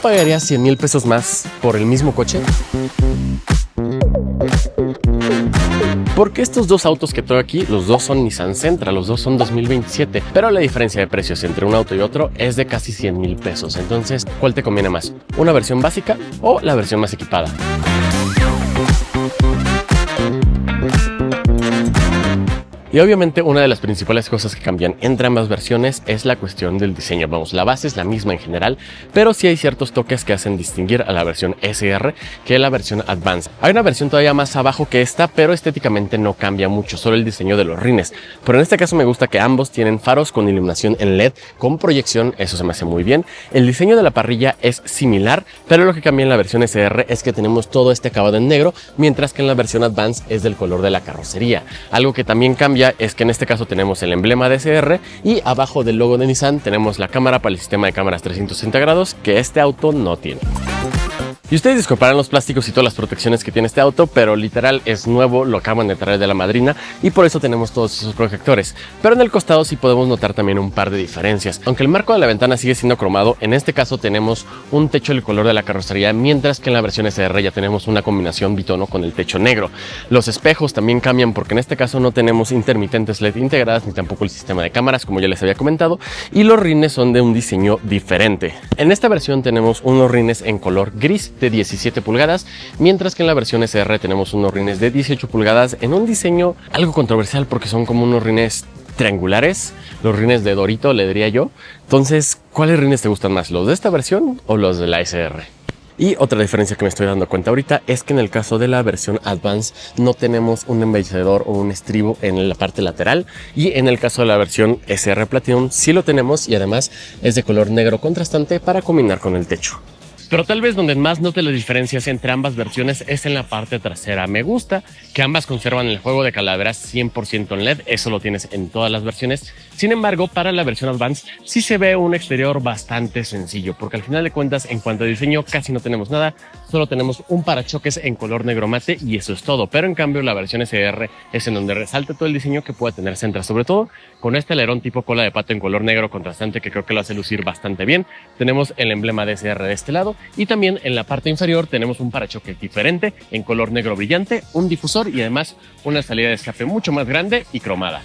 pagaría 100,000 pesos más por el mismo coche? Porque estos dos autos que traigo aquí, los dos son Nissan Sentra, los dos son 2027, pero la diferencia de precios entre un auto y otro es de casi 100,000 pesos. Entonces, ¿cuál te conviene más? ¿Una versión básica o la versión más equipada? Y obviamente una de las principales cosas que cambian entre ambas versiones es la cuestión del diseño. Vamos, la base es la misma en general, pero sí hay ciertos toques que hacen distinguir a la versión SR que la versión Advance. Hay una versión todavía más abajo que esta, pero estéticamente no cambia mucho, solo el diseño de los rines. Pero en este caso me gusta que ambos tienen faros con iluminación en LED, con proyección, eso se me hace muy bien. El diseño de la parrilla es similar, pero lo que cambia en la versión SR es que tenemos todo este acabado en negro, mientras que en la versión Advance es del color de la carrocería. Algo que también cambia es que en este caso tenemos el emblema de SR y abajo del logo de Nissan tenemos la cámara para el sistema de cámaras 360 grados que este auto no tiene. Y ustedes disculparán los plásticos y todas las protecciones que tiene este auto, pero literal es nuevo, lo acaban de traer de la madrina y por eso tenemos todos esos protectores. Pero en el costado sí podemos notar también un par de diferencias. Aunque el marco de la ventana sigue siendo cromado, en este caso tenemos un techo del color de la carrocería, mientras que en la versión SR ya tenemos una combinación bitono con el techo negro. Los espejos también cambian porque en este caso no tenemos intermitentes LED integradas ni tampoco el sistema de cámaras, como ya les había comentado, y los rines son de un diseño diferente. En esta versión tenemos unos rines en color gris de 17 pulgadas, mientras que en la versión SR tenemos unos rines de 18 pulgadas en un diseño algo controversial porque son como unos rines triangulares, los rines de Dorito le diría yo. Entonces, ¿cuáles rines te gustan más? ¿Los de esta versión o los de la SR? Y otra diferencia que me estoy dando cuenta ahorita es que en el caso de la versión Advance no tenemos un embellecedor o un estribo en la parte lateral, y en el caso de la versión SR Platinum sí lo tenemos y además es de color negro contrastante para combinar con el techo. Pero tal vez donde más note las diferencias entre ambas versiones es en la parte trasera. Me gusta que ambas conservan el juego de calaveras 100% en LED, eso lo tienes en todas las versiones. Sin embargo, para la versión Advance sí se ve un exterior bastante sencillo, porque al final de cuentas, en cuanto a diseño, casi no tenemos nada, solo tenemos un parachoques en color negro mate y eso es todo. Pero en cambio, la versión SR es en donde resalta todo el diseño que puede tener Sentra, sobre todo con este alerón tipo cola de pato en color negro contrastante que creo que lo hace lucir bastante bien. Tenemos el emblema de SR de este lado y también en la parte inferior tenemos un parachoques diferente en color negro brillante, un difusor y además una salida de escape mucho más grande y cromada.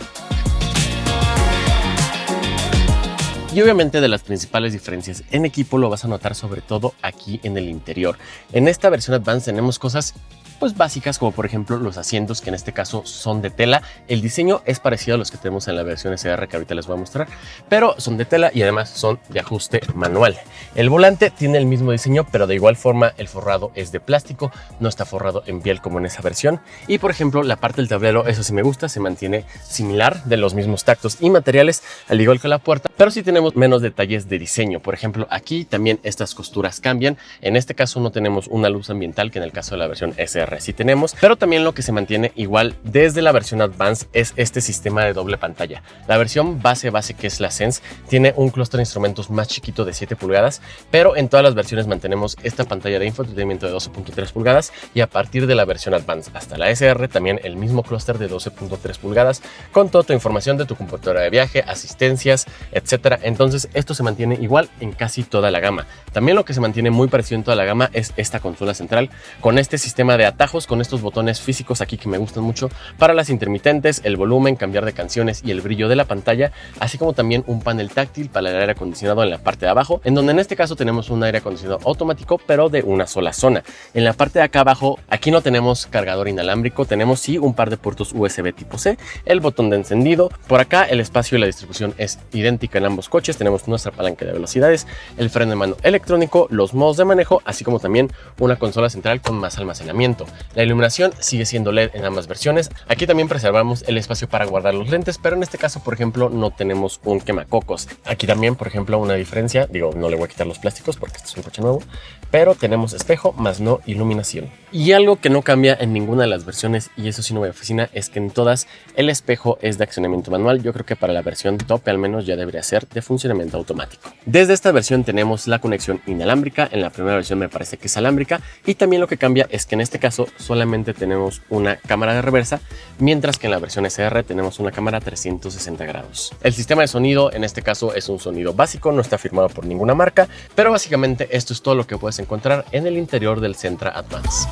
Y obviamente de las principales diferencias en equipo lo vas a notar sobre todo aquí en el interior. En esta versión Advance tenemos cosas pues básicas, como por ejemplo los asientos, que en este caso son de tela. El diseño es parecido a los que tenemos en la versión SR que ahorita les voy a mostrar, pero son de tela y además son de ajuste manual. El volante tiene el mismo diseño, pero de igual forma el forrado es de plástico, no está forrado en piel como en esa versión. Y por ejemplo la parte del tablero, eso sí me gusta, se mantiene similar, de los mismos tactos y materiales, al igual que la puerta, pero sí tenemos menos detalles de diseño. Por ejemplo, aquí también estas costuras cambian. En este caso no tenemos una luz ambiental, que en el caso de la versión SR sí tenemos, pero también lo que se mantiene igual desde la versión Advance es este sistema de doble pantalla. La versión base que es la Sense tiene un clúster de instrumentos más chiquito de 7 pulgadas, pero en todas las versiones mantenemos esta pantalla de infoentretenimiento de 12.3 pulgadas y a partir de la versión Advance hasta la SR también el mismo clúster de 12.3 pulgadas con toda tu información de tu computadora de viaje, asistencias, etcétera. Entonces esto se mantiene igual en casi toda la gama. También lo que se mantiene muy parecido en toda la gama es esta consola central con este sistema de atajos, con estos botones físicos aquí que me gustan mucho para las intermitentes, el volumen, cambiar de canciones y el brillo de la pantalla, así como también un panel táctil para el aire acondicionado en la parte de abajo, en donde en este caso tenemos un aire acondicionado automático pero de una sola zona. En la parte de acá abajo, aquí no tenemos cargador inalámbrico, tenemos sí un par de puertos USB tipo C, el botón de encendido. Por acá el espacio y la distribución es idéntica en ambos coches, tenemos nuestra palanca de velocidades, el freno de mano electrónico, los modos de manejo, así como también una consola central con más almacenamiento. La iluminación sigue siendo LED en ambas versiones. Aquí también preservamos el espacio para guardar los lentes, pero en este caso, por ejemplo, no tenemos un quemacocos. Aquí también, por ejemplo, una diferencia, digo, no le voy a quitar los plásticos porque este es un coche nuevo, pero tenemos espejo más no iluminación. Y algo que no cambia en ninguna de las versiones, y eso sí no me fascina, es que en todas el espejo es de accionamiento manual. Yo creo que para la versión top al menos ya debería ser de funcionamiento automático. Desde esta versión tenemos la conexión inalámbrica, en la primera versión me parece que es alámbrica, y también lo que cambia es que en este caso caso solamente tenemos una cámara de reversa, mientras que en la versión SR tenemos una cámara 360 grados. El sistema de sonido en este caso es un sonido básico, no está firmado por ninguna marca, pero básicamente esto es todo lo que puedes encontrar en el interior del Sentra Advance.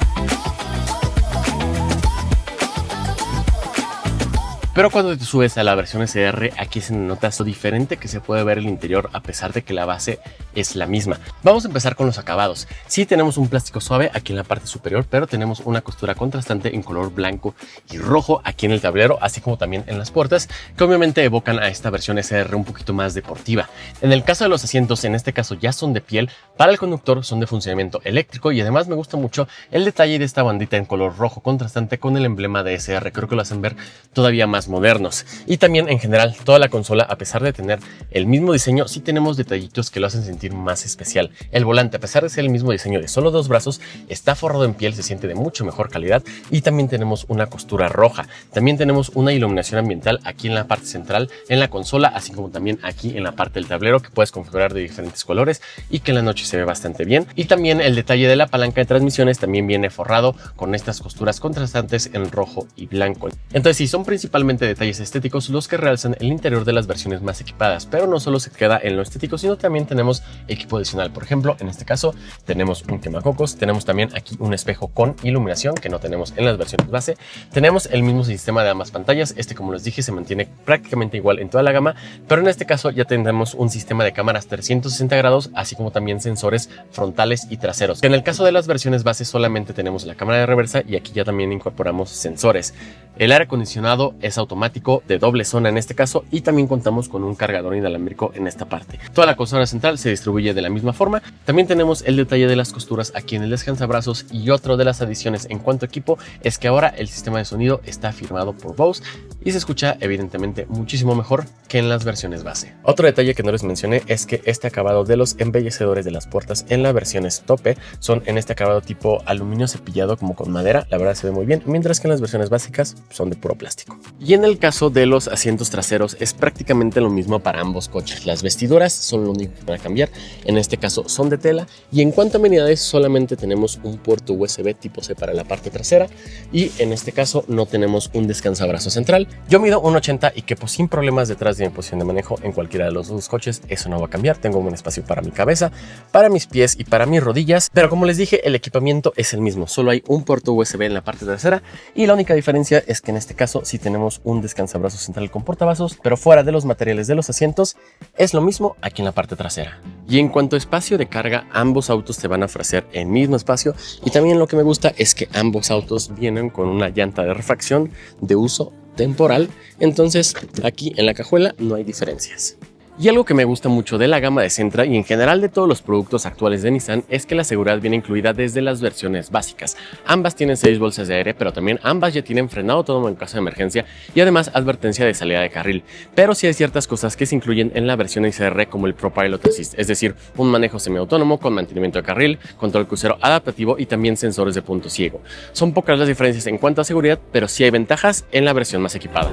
Pero cuando te subes a la versión SR, aquí se nota lo diferente que se puede ver el interior a pesar de que la base es la misma. Vamos a empezar con los acabados. Sí tenemos un plástico suave aquí en la parte superior, pero tenemos una costura contrastante en color blanco y rojo aquí en el tablero, así como también en las puertas, que obviamente evocan a esta versión SR un poquito más deportiva. En el caso de los asientos, en este caso ya son de piel, para el conductor son de funcionamiento eléctrico y además me gusta mucho el detalle de esta bandita en color rojo contrastante con el emblema de SR. Creo que lo hacen ver todavía más modernos. Y también en general toda la consola, a pesar de tener el mismo diseño, sí tenemos detallitos que lo hacen sentir más especial. El volante, a pesar de ser el mismo diseño de solo dos brazos, está forrado en piel, se siente de mucho mejor calidad y también tenemos una costura roja. También tenemos una iluminación ambiental aquí en la parte central en la consola, así como también aquí en la parte del tablero, que puedes configurar de diferentes colores y que en la noche se ve bastante bien. Y también el detalle de la palanca de transmisiones también viene forrado con estas costuras contrastantes en rojo y blanco. Entonces sí, son principalmente detalles estéticos los que realzan el interior de las versiones más equipadas, pero no solo se queda en lo estético, sino también tenemos equipo adicional. Por ejemplo, en este caso tenemos un quemacocos, tenemos también aquí un espejo con iluminación que no tenemos en las versiones base, tenemos el mismo sistema de ambas pantallas. Este, como les dije, se mantiene prácticamente igual en toda la gama, pero en este caso ya tendremos un sistema de cámaras 360 grados, así como también sensores frontales y traseros. En el caso de las versiones base solamente tenemos la cámara de reversa y aquí ya también incorporamos sensores. El aire acondicionado es automático de doble zona en este caso y también contamos con un cargador inalámbrico en esta parte. Toda la consola central se distribuye de la misma forma. También tenemos el detalle de las costuras aquí en el descansabrazos, y otro de las adiciones en cuanto a equipo es que ahora el sistema de sonido está firmado por Bose y se escucha evidentemente muchísimo mejor que en las versiones base. Otro detalle que no les mencioné es que este acabado de los embellecedores de las puertas en las versiones tope son en este acabado tipo aluminio cepillado como con madera. La verdad se ve muy bien, mientras que en las versiones básicas son de puro plástico. Y en el caso de los asientos traseros es prácticamente lo mismo para ambos coches. Las vestiduras son lo único que van a cambiar, en este caso son de tela, y en cuanto a amenidades solamente tenemos un puerto USB tipo C para la parte trasera y en este caso no tenemos un descansabrazo central. Yo mido 1.80 y quepo sin problemas detrás de mi posición de manejo en cualquiera de los dos coches. Eso no va a cambiar, tengo un espacio para mi cabeza, para mis pies y para mis rodillas, pero como les dije, el equipamiento es el mismo, solo hay un puerto USB en la parte trasera y la única diferencia es que en este caso sí tenemos un descansabrazos central con portavasos, pero fuera de los materiales de los asientos es lo mismo aquí en la parte trasera. Y en cuanto a espacio de carga, ambos autos te van a ofrecer el mismo espacio, y también lo que me gusta es que ambos autos vienen con una llanta de refacción de uso temporal, entonces aquí en la cajuela no hay diferencias. Y algo que me gusta mucho de la gama de Sentra y en general de todos los productos actuales de Nissan es que la seguridad viene incluida desde las versiones básicas. Ambas tienen 6 bolsas de aire, pero también ambas ya tienen frenado autónomo en caso de emergencia y además advertencia de salida de carril. Pero sí hay ciertas cosas que se incluyen en la versión XR, como el ProPilot Assist, es decir, un manejo semiautónomo con mantenimiento de carril, control crucero adaptativo y también sensores de punto ciego. Son pocas las diferencias en cuanto a seguridad, pero sí hay ventajas en la versión más equipada.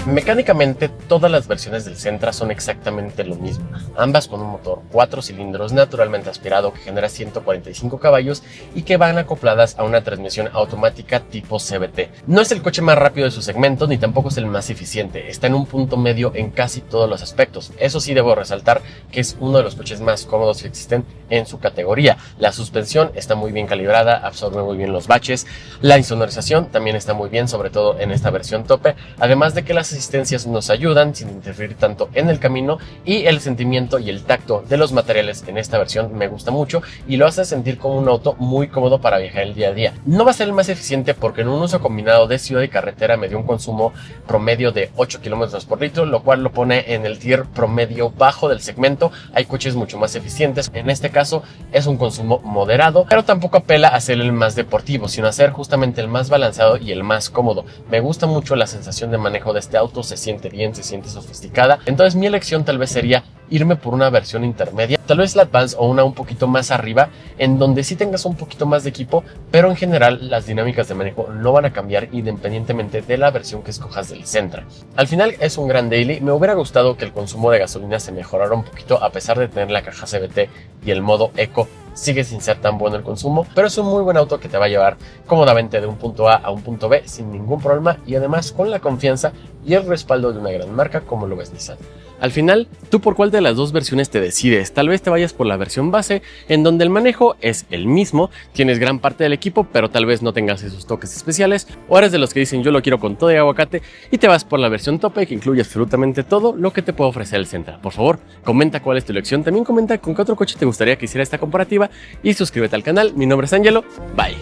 Mecánicamente, todas las versiones del Sentra son exactamente lo mismo, ambas con un motor 4 cilindros naturalmente aspirado que genera 145 caballos y que van acopladas a una transmisión automática tipo CVT. No es el coche más rápido de su segmento ni tampoco es el más eficiente, está en un punto medio en casi todos los aspectos. Eso sí, debo resaltar que es uno de los coches más cómodos que existen en su categoría. La suspensión está muy bien calibrada, absorbe muy bien los baches, la insonorización también está muy bien, sobre todo en esta versión tope, además de que las asistencias nos ayudan sin interferir tanto en el camino, y el sentimiento y el tacto de los materiales en esta versión me gusta mucho y lo hace sentir como un auto muy cómodo para viajar el día a día. No va a ser el más eficiente porque en un uso combinado de ciudad y carretera me dio un consumo promedio de 8 km por litro, lo cual lo pone en el tier promedio bajo del segmento. Hay coches mucho más eficientes, en este caso es un consumo moderado, pero tampoco apela a ser el más deportivo, sino a ser justamente el más balanceado y el más cómodo. Me gusta mucho la sensación de manejo de este auto, se siente bien, se siente sofisticada, entonces mi elección tal vez sería irme por una versión intermedia, tal vez la Advance o una un poquito más arriba, en donde sí tengas un poquito más de equipo, pero en general las dinámicas de manejo no van a cambiar independientemente de la versión que escojas del Sentra. Al final es un gran daily. Me hubiera gustado que el consumo de gasolina se mejorara un poquito a pesar de tener la caja CVT y el modo Eco sigue sin ser tan bueno el consumo, pero es un muy buen auto que te va a llevar cómodamente de un punto A a un punto B sin ningún problema y además con la confianza y el respaldo de una gran marca como lo ves Nissan. Al final, ¿tú por cuál de las dos versiones te decides? Tal vez te vayas por la versión base, en donde el manejo es el mismo, tienes gran parte del equipo, pero tal vez no tengas esos toques especiales, o eres de los que dicen yo lo quiero con todo de aguacate y te vas por la versión tope que incluye absolutamente todo lo que te puede ofrecer el Sentra. Por favor, comenta cuál es tu elección, también comenta con qué otro coche te gustaría que hiciera esta comparativa y suscríbete al canal. Mi nombre es Angelo, bye.